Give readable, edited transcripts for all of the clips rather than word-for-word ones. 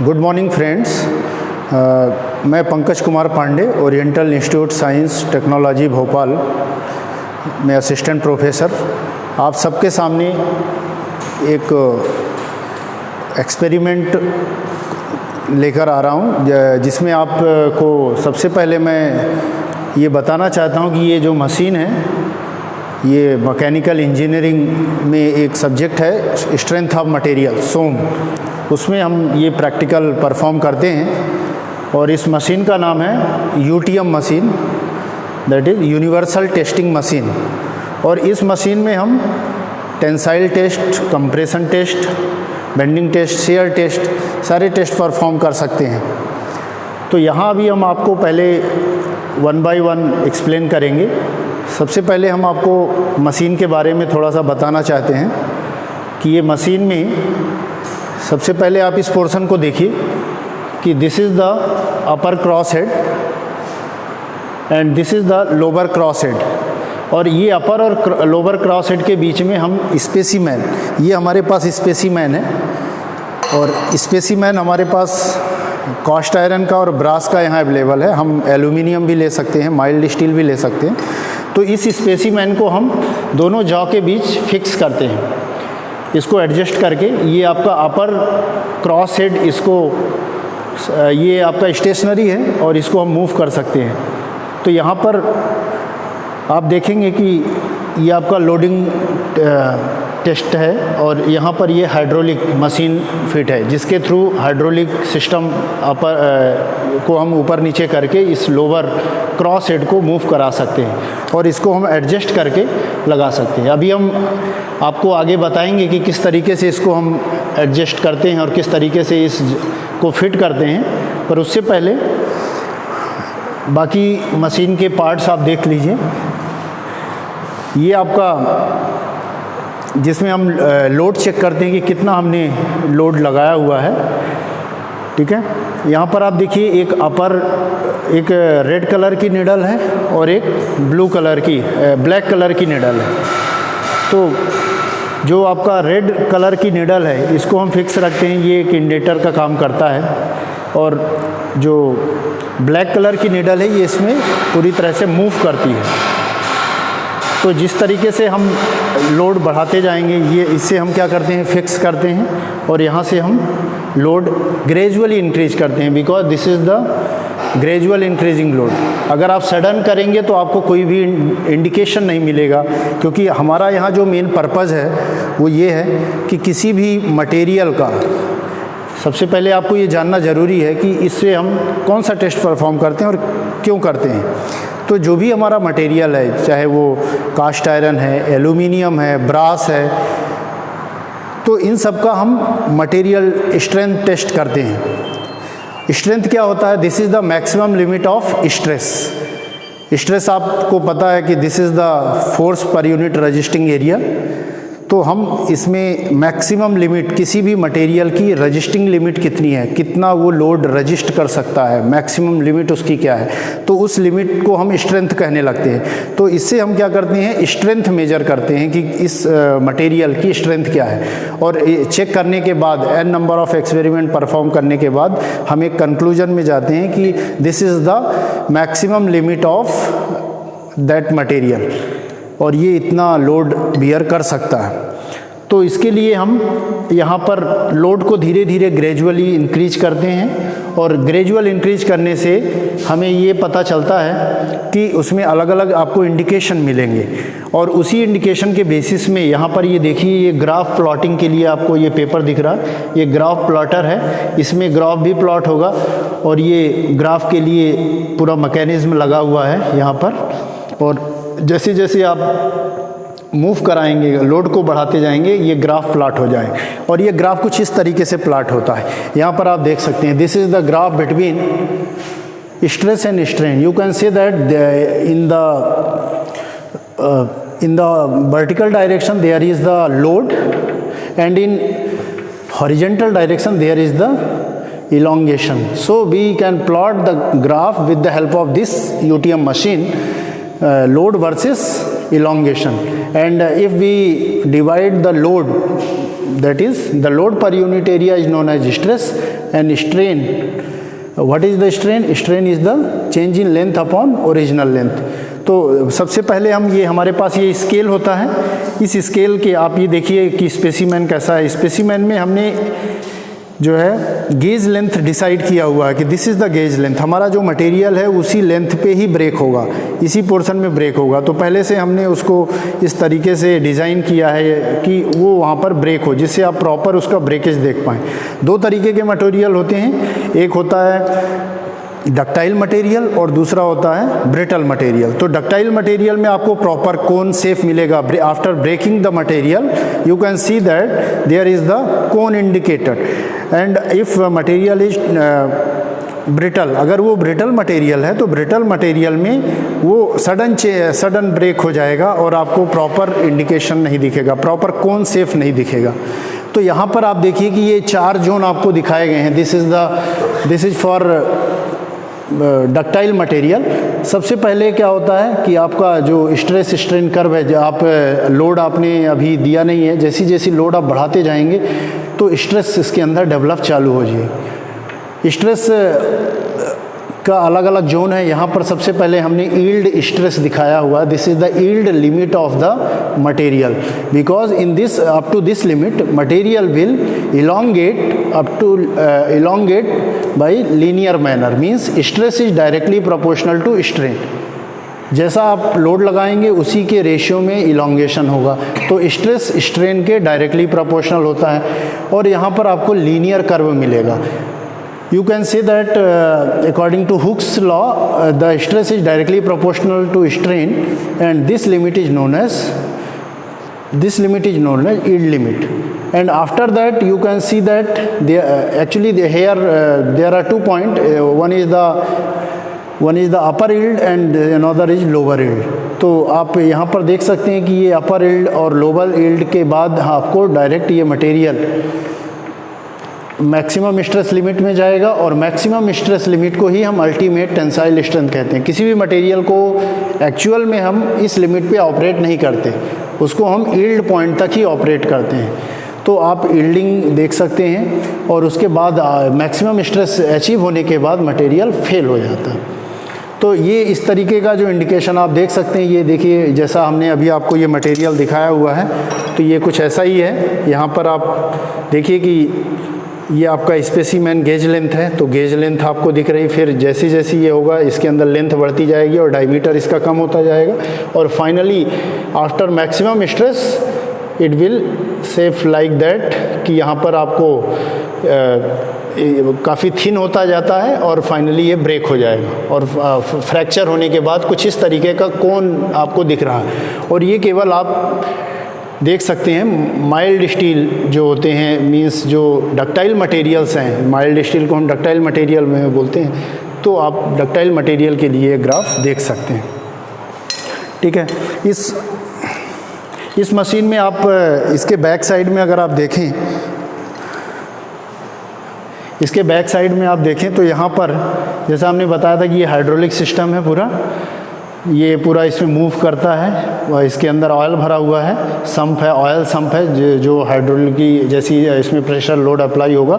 Good morning friends. मैं Pankaj Kumar Pandey, Oriental Institute Science Technology Bhopal में assistant professor आप सबके सामने एक एक्सपेरिमेंट लेकर आ रहा हूँ, जिसमें आपको सबसे पहले मैं ये बताना चाहता हूँ कि ये जो मशीन है ये मैकेनिकल इंजीनियरिंग में एक सब्जेक्ट है, स्ट्रेंथ ऑफ मटेरियल सोम, उसमें हम ये प्रैक्टिकल परफॉर्म करते हैं। और इस मशीन का नाम है UTM machine, that is universal testing machine. और इस मशीन में हम tensile test, compression test, bending test, shear test, सारे टेस्ट परफॉर्म कर सकते हैं। तो यहाँ अभी हम आपको पहले वन बाय वन एक्सप्लेन करेंगे। सबसे पहले हम आपको मशीन के बारे में थोड़ा सा बताना चाहते हैं कि ये मशीन में सबसे पहले आप इस पोर्शन को देखिए कि this is the upper cross head and this is the lower cross head. और ये अपर और लोअर क्रॉस हेड के बीच में हम स्पेसिमेन, ये हमारे पास स्पेसिमेन है, और स्पेसिमेन हमारे पास कास्ट आयरन का और ब्रास का यहाँ अवेलेबल है। हम एल्यूमिनियम भी ले सकते हैं, माइल्ड स्टील भी ले सकते हैं। तो इस स्पेसिमेन को हम दोनों जॉ के बीच फिक्स करते हैं, इसको एडजस्ट करके। ये आपका अपर क्रॉस हेड, इसको ये आपका स्टेशनरी है और इसको हम मूव कर सकते हैं। तो यहाँ पर आप देखेंगे कि ये आपका लोडिंग टेस्ट है, और यहाँ पर ये हाइड्रोलिक मशीन फिट है, जिसके थ्रू हाइड्रोलिक सिस्टम को हम ऊपर नीचे करके इस लोअर क्रॉस हेड को मूव करा सकते हैं, और इसको हम एडजस्ट करके लगा सकते हैं। अभी हम आपको आगे बताएंगे कि किस तरीके से इसको हम एडजस्ट करते हैं और किस तरीके से इसको फिट करते हैं। पर उससे पहले बाकी मशीन के पार्ट्स आप देख लीजिए। ये आपका जिसमें हम लोड चेक करते हैं कि कितना हमने लोड लगाया हुआ है, ठीक है। यहाँ पर आप देखिए एक अपर, एक रेड कलर की निडल है और एक ब्लैक कलर की निडल है। तो जो आपका रेड कलर की निडल है इसको हम फिक्स रखते हैं, ये एक इंडिकेटर का काम करता है। और जो ब्लैक कलर की निडल है ये इसमें पूरी तरह से मूव करती है। तो जिस तरीके से हम लोड बढ़ाते जाएंगे, ये इससे हम क्या करते हैं, फिक्स करते हैं, और यहाँ से हम लोड ग्रेजुअली इंक्रीज करते हैं, because this is the gradual increasing load. अगर आप सडन करेंगे तो आपको कोई भी इंडिकेशन नहीं मिलेगा, क्योंकि हमारा यहाँ जो मेन पर्पज़ है वो ये है कि किसी भी मटेरियल का सबसे पहले आपको ये जानना ज़रूरी है कि इससे हम कौन सा टेस्ट परफॉर्म करते हैं और क्यों करते हैं। तो जो भी हमारा मटेरियल है, चाहे वो कास्ट आयरन है, एल्यूमिनियम है, ब्रास है, तो इन सब का हम मटेरियल स्ट्रेंथ टेस्ट करते हैं। स्ट्रेंथ क्या होता है? This is the maximum limit of stress. Stress आपको पता है कि this is the force per unit resisting area. तो हम इसमें मैक्सिमम लिमिट, किसी भी मटेरियल की रजिस्टिंग लिमिट कितनी है, कितना वो लोड रजिस्ट कर सकता है, मैक्सिमम लिमिट उसकी क्या है, तो उस लिमिट को हम स्ट्रेंथ कहने लगते हैं। तो इससे हम क्या करते हैं, स्ट्रेंथ मेजर करते हैं कि इस मटेरियल की स्ट्रेंथ क्या है। और चेक करने के बाद, n number of experiment perform करने के बाद हम एक कंक्लूजन में जाते हैं कि this is the maximum limit of that material, और ये इतना लोड बियर कर सकता है। तो इसके लिए हम यहाँ पर लोड को धीरे धीरे ग्रेजुअली इंक्रीज करते हैं, और ग्रेजुअल इंक्रीज करने से हमें ये पता चलता है कि उसमें अलग अलग आपको इंडिकेशन मिलेंगे। और उसी इंडिकेशन के बेसिस में यहाँ पर ये देखिए, ये ग्राफ प्लॉटिंग के लिए आपको ये पेपर दिख रहा है, ये ग्राफ प्लॉटर है। इसमें ग्राफ भी प्लॉट होगा, और ये ग्राफ के लिए पूरा मैकेनिज्म लगा हुआ है यहाँ पर। और जैसे जैसे आप मूव कराएंगे, लोड को बढ़ाते जाएंगे, ये ग्राफ प्लॉट हो जाए। और ये ग्राफ कुछ इस तरीके से प्लॉट होता है। यहाँ पर आप देख सकते हैं, this is the graph between stress and strain. You can say that in the vertical direction there is the load, and in horizontal direction there is the elongation. So we can plot the graph with the help of this UTM machine, load versus elongation. And if we divide the load that is the load per unit area is known as stress, and strain, what is the strain? Strain is the change in length upon original length. तो सबसे पहले हम ये हमारे पास ये scale होता है, इस स्केल के आप ये देखिए कि स्पेसिमेन कैसा है। स्पेसिमेन में हमने जो है गेज लेंथ डिसाइड किया हुआ है कि this is the gauge length, हमारा जो मटेरियल है उसी लेंथ पे ही ब्रेक होगा, इसी पोर्शन में ब्रेक होगा। तो पहले से हमने उसको इस तरीके से डिज़ाइन किया है कि वो वहाँ पर ब्रेक हो, जिससे आप प्रॉपर उसका ब्रेकेज देख पाएँ। दो तरीके के मटेरियल होते हैं, एक होता है डक्टाइल मटेरियल और दूसरा होता है ब्रिटल मटेरियल। तो डक्टाइल मटेरियल में आपको प्रॉपर कोन शेप मिलेगा। After breaking the material you can see that there is the cone indicated, and if material is brittle, अगर वो ब्रिटल मटेरियल है तो ब्रिटल मटेरियल में वो सडन ब्रेक हो जाएगा और आपको प्रॉपर इंडिकेशन नहीं दिखेगा, प्रॉपर कोन शेप नहीं दिखेगा। तो यहाँ पर आप देखिए कि ये 4 जोन आपको दिखाए गए हैं। This is for ductile material. सबसे पहले क्या होता है कि आपका जो स्ट्रेस स्ट्रेन कर्व है, जो आप लोड आपने अभी दिया नहीं है, जैसी जैसी लोड आप बढ़ाते जाएंगे तो स्ट्रेस इसके अंदर डेवलप चालू हो जाएगी। स्ट्रेस का अलग अलग जोन है। यहाँ पर सबसे पहले हमने यील्ड स्ट्रेस दिखाया हुआ, this is the yield limit of the material, because in this up to this limit material will elongate by linear manner, means stress is directly proportional to strain। जैसा आप लोड लगाएंगे उसी के ratio में elongation होगा, तो stress strain के directly proportional होता है और यहाँ पर आपको लीनियर कर्व मिलेगा। You can say that according to Hooke's law, the stress is directly proportional to strain, and this limit is known as yield limit. And after that you can see that here there are 2 points. One is the upper yield and another is lower yield. तो आप यहाँ पर देख सकते हैं कि ये अपर yield और लोअर yield के बाद आपको डायरेक्ट ये मटेरियल मैक्सिमम स्ट्रेस लिमिट में जाएगा, और मैक्सिमम स्ट्रेस लिमिट को ही हम अल्टीमेट टेंसाइल स्ट्रेंथ कहते हैं। किसी भी मटेरियल को एक्चुअल में हम इस लिमिट पे ऑपरेट नहीं करते, उसको हम यील्ड पॉइंट तक ही ऑपरेट करते हैं। तो आप यील्डिंग देख सकते हैं और उसके बाद मैक्सिमम स्ट्रेस अचीव होने के बाद मटेरियल फेल हो जाता है। तो ये इस तरीके का जो इंडिकेशन आप देख सकते हैं, ये देखिए जैसा हमने अभी आपको ये मटेरियल दिखाया हुआ है, तो ये कुछ ऐसा ही है। यहाँ पर आप देखिए कि ये आपका स्पेसिमेन गेज लेंथ है, तो गेज लेंथ आपको दिख रही, फिर जैसी जैसी ये होगा इसके अंदर लेंथ बढ़ती जाएगी और डायमीटर इसका कम होता जाएगा, और finally after maximum stress it will shape like that कि यहाँ पर आपको काफ़ी थिन होता जाता है और फाइनली ये ब्रेक हो जाएगा, और फ्रैक्चर होने के बाद कुछ इस तरीके का कोन आपको दिख रहा है। और ये केवल आप देख सकते हैं माइल्ड स्टील जो होते हैं, मींस जो डक्टाइल मटेरियल्स हैं, माइल्ड स्टील को हम डक्टाइल मटेरियल में बोलते हैं, तो आप डक्टाइल मटेरियल के लिए ग्राफ देख सकते हैं। ठीक है, इस मशीन में आप इसके बैक साइड में अगर आप देखें, इसके बैक साइड में आप देखें तो यहाँ पर जैसा हमने बताया था कि ये हाइड्रोलिक सिस्टम है पूरा, ये पूरा इसमें मूव करता है, और इसके अंदर ऑयल भरा हुआ है, सम्प है, ऑयल सम्प है, जो हाइड्रोलिक की जैसी इसमें प्रेशर लोड अप्लाई होगा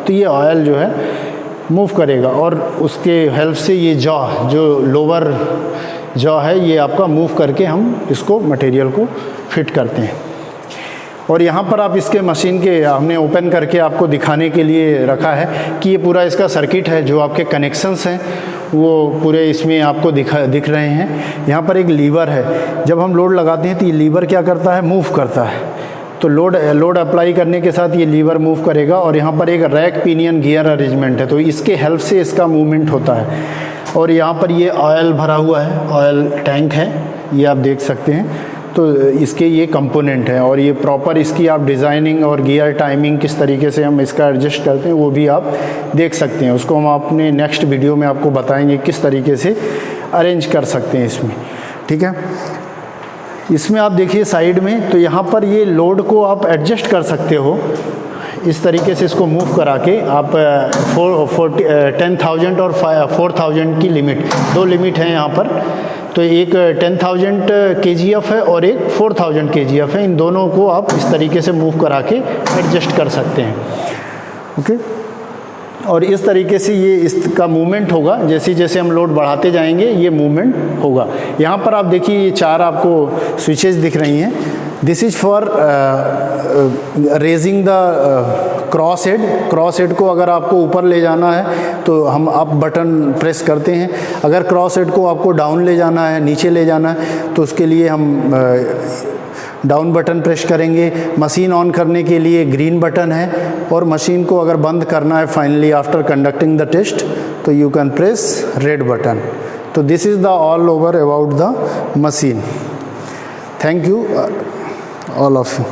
तो ये ऑयल जो है मूव करेगा, और उसके हेल्प से ये जो लोअर जॉ है ये आपका मूव करके हम इसको मटेरियल को फिट करते हैं। और यहाँ पर आप इसके मशीन के हमने ओपन करके आपको दिखाने के लिए रखा है कि ये पूरा इसका सर्किट है, जो आपके कनेक्शंस हैं वो पूरे इसमें आपको दिख रहे हैं। यहाँ पर एक लीवर है, जब हम लोड लगाते हैं तो ये लीवर क्या करता है, मूव करता है, तो लोड अप्लाई करने के साथ ये लीवर मूव करेगा, और यहाँ पर एक रैक पिनियन गियर अरेंजमेंट है, तो इसके हेल्प से इसका मूवमेंट होता है। और यहाँ पर ये ऑयल भरा हुआ है, ऑयल टैंक है, ये आप देख सकते हैं, तो इसके ये कंपोनेंट हैं, और ये प्रॉपर इसकी आप डिज़ाइनिंग और गियर टाइमिंग किस तरीके से हम इसका एडजस्ट करते हैं वो भी आप देख सकते हैं। उसको हम अपने नेक्स्ट वीडियो में आपको बताएंगे किस तरीके से अरेंज कर सकते हैं इसमें। ठीक है, इसमें आप देखिए साइड में, तो यहाँ पर ये लोड को आप एडजस्ट कर सकते हो इस तरीके से, इसको मूव करा के आप 10,000 और 4,000 की लिमिट, 2 लिमिट हैं यहाँ पर, तो एक 10,000 kgf है और एक 4,000 kgf है। इन दोनों को आप इस तरीके से मूव करा के एडजस्ट कर सकते हैं। ओके, और इस तरीके से ये इसका मूवमेंट होगा। जैसे जैसे हम लोड बढ़ाते जाएंगे ये मूवमेंट होगा। यहाँ पर आप देखिए ये 4 आपको स्विचेस दिख रही हैं। This is for raising the cross head. Cross head को अगर आपको ऊपर ले जाना है तो हम अप बटन प्रेस करते हैं। अगर क्रॉस हेड को आपको डाउन ले जाना है, नीचे ले जाना है, तो उसके लिए हम डाउन बटन प्रेस करेंगे। मशीन ऑन करने के लिए ग्रीन बटन है, और मशीन को अगर बंद करना है finally after conducting the test तो you can press red button. तो this is the all over about the machine. Thank you all of you।